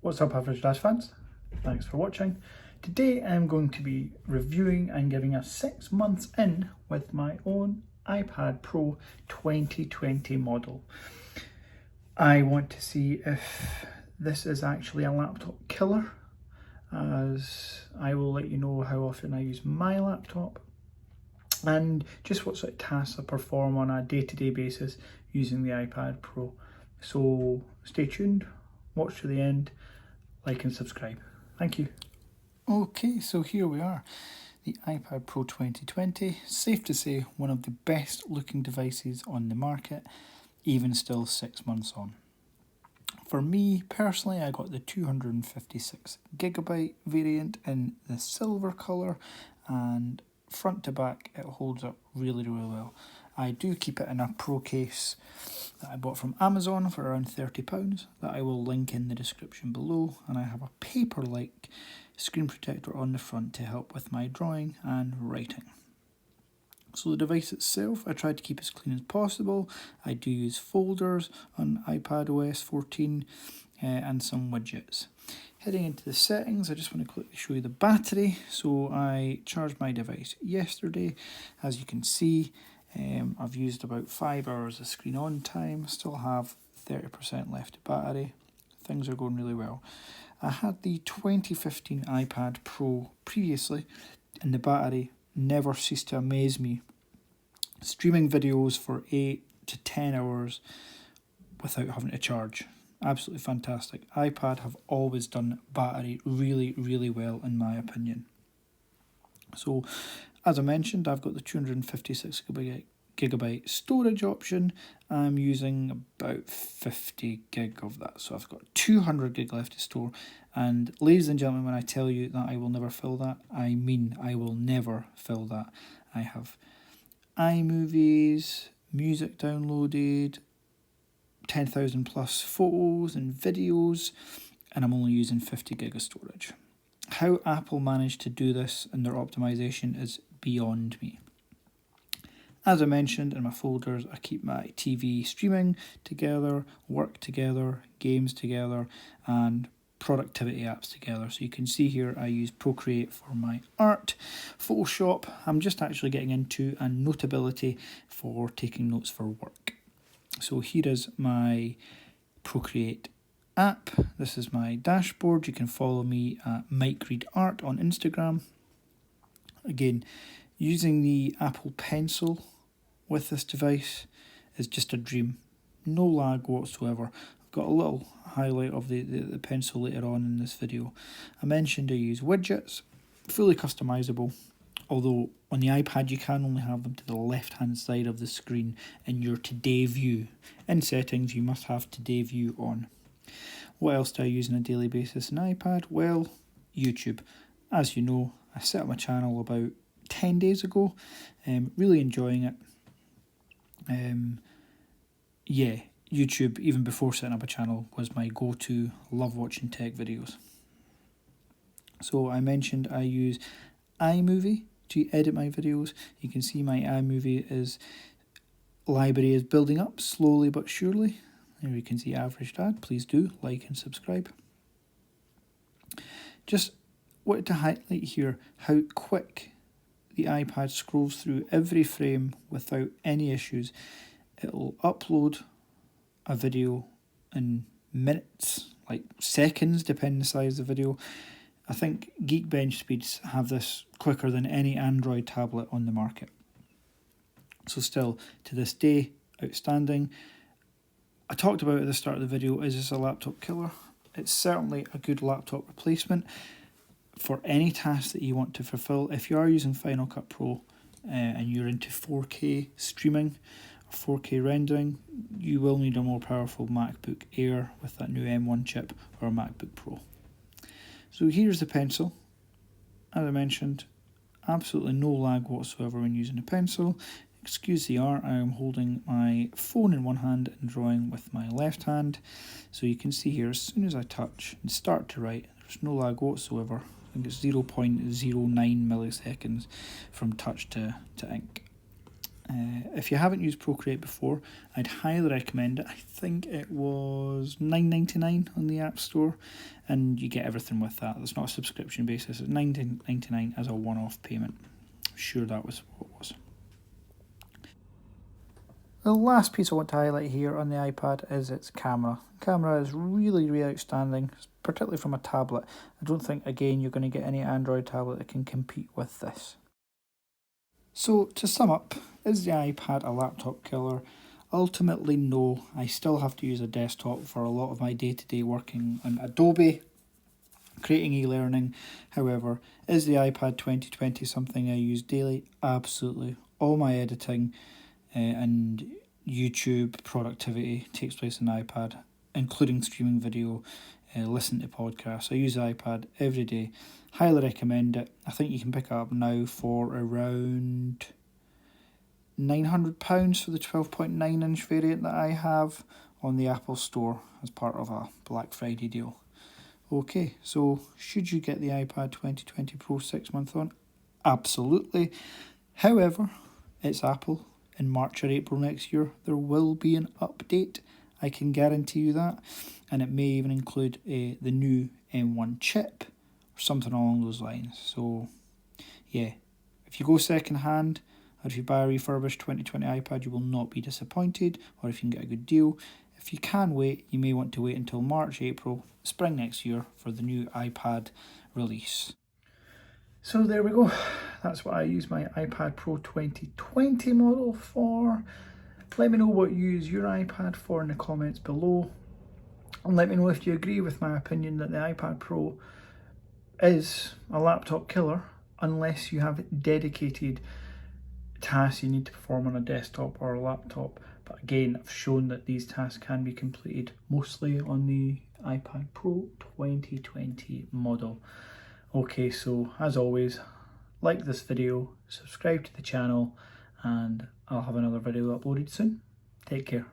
What's up, Average Dash fans? Thanks for watching. Today I'm going to be reviewing and giving a 6 months in with my own iPad Pro 2020 model. I want to see if this is actually a laptop killer, as I will let you know how often I use my laptop and just what sort of tasks I perform on a day-to-day basis using the iPad Pro. So stay tuned, watch to the end, like and subscribe. Thank you. Okay, so here we are, the iPad Pro 2020. Safe to say, one of the best looking devices on the market, even still 6 months on. For me personally, I got the 256GB variant in the silver colour, and front to back it holds up really well. I do keep it in a Pro case that I bought from Amazon for around £30 that I will link in the description below, and I have a paper-like screen protector on the front to help with my drawing and writing. So the device itself, I tried to keep as clean as possible. I do use folders on iPadOS 14 and some widgets. Heading into the settings, I just want to quickly show you the battery. So I charged my device yesterday. As you can see, I've used about 5 hours of screen on time. Still have 30% left of battery. Things are going really well. I had the 2015 iPad Pro previously, and the battery never ceased to amaze me. Streaming videos for 8 to 10 hours without having to charge. Absolutely fantastic. iPad have always done battery really well in my opinion. So as I mentioned, I've got the 256GB storage option. I'm using about 50GB of that, so I've got 200GB left to store. And ladies and gentlemen, when I tell you that I will never fill that, I mean I will never fill that. I have iMovies, music downloaded, 10,000 plus photos and videos, and I'm only using 50GB of storage. How Apple managed to do this in their optimization is beyond me. As I mentioned, in my folders, I keep my TV streaming together, work together, games together, and productivity apps together. So you can see here I use Procreate for my art. Photoshop, I'm just actually getting into, and Notability for taking notes for work. So here is my Procreate app. This is my dashboard. You can follow me at MikeReadArt on Instagram. Again, using the Apple Pencil with this device is just a dream. No lag whatsoever. I've got a little highlight of the pencil later on in this video. I mentioned I use widgets, fully customizable, although on the iPad you can only have them to the left hand side of the screen in your today view. In settings you must have today view on. What else do I use on a daily basis on iPad? Well, YouTube. As you know, I set up my channel about 10 days ago. Really enjoying it. Yeah, YouTube, even before setting up a channel, was my go-to. Love watching tech videos. So I mentioned I use iMovie to edit my videos. You can see my iMovie library is building up slowly but surely. There you can see Average Dad. Please do like and subscribe. Just wanted to highlight here how quick the iPad scrolls through every frame without any issues. It'll upload a video in minutes, like seconds, depending on the size of the video. I think Geekbench speeds have this quicker than any Android tablet on the market. So still, to this day, outstanding. I talked about at the start of the video, is this a laptop killer? It's certainly a good laptop replacement for any task that you want to fulfill. If you are using Final Cut Pro and you're into 4K streaming or 4K rendering, you will need a more powerful MacBook Air with that new M1 chip, or a MacBook Pro. So here's the pencil. As I mentioned, absolutely no lag whatsoever when using a pencil. Excuse the art, I am holding my phone in one hand and drawing with my left hand. So you can see here, as soon as I touch and start to write, there's no lag whatsoever. I think it's 0.09 milliseconds from touch to ink. If you haven't used Procreate before, I'd highly recommend it. I think it was $9.99 on the App Store, and you get everything with that. It's not a subscription basis, it's $9.99 as a one-off payment. I'm sure that was what it was. The last piece I want to highlight here on the iPad is its camera. The camera is really, really outstanding, particularly from a tablet. I don't think, again, you're going to get any Android tablet that can compete with this. So, to sum up, is the iPad a laptop killer? Ultimately, no. I still have to use a desktop for a lot of my day-to-day working on Adobe, creating e-learning. However, is the iPad 2020 something I use daily? Absolutely. All my editing and YouTube productivity takes place on the iPad, including streaming video, listen to podcasts. I use the iPad every day. Highly recommend it. I think you can pick it up now for around £900 for the 12.9 inch variant that I have on the Apple Store as part of a Black Friday deal. Okay, so should you get the iPad 2020 Pro 6 month on? Absolutely. However, it's Apple. In March or April next year, there will be an update. I can guarantee you that. And it may even include the new M1 chip or something along those lines. So, yeah, if you go second hand or if you buy a refurbished 2020 iPad, you will not be disappointed, or if you can get a good deal. If you can wait, you may want to wait until March, April, spring next year for the new iPad release. So there we go. That's what I use my iPad Pro 2020 model for. Let me know what you use your iPad for in the comments below. And let me know if you agree with my opinion that the iPad Pro is a laptop killer unless you have dedicated tasks you need to perform on a desktop or a laptop. But again, I've shown that these tasks can be completed mostly on the iPad Pro 2020 model. Okay, so as always, like this video, subscribe to the channel, and I'll have another video uploaded soon. Take care.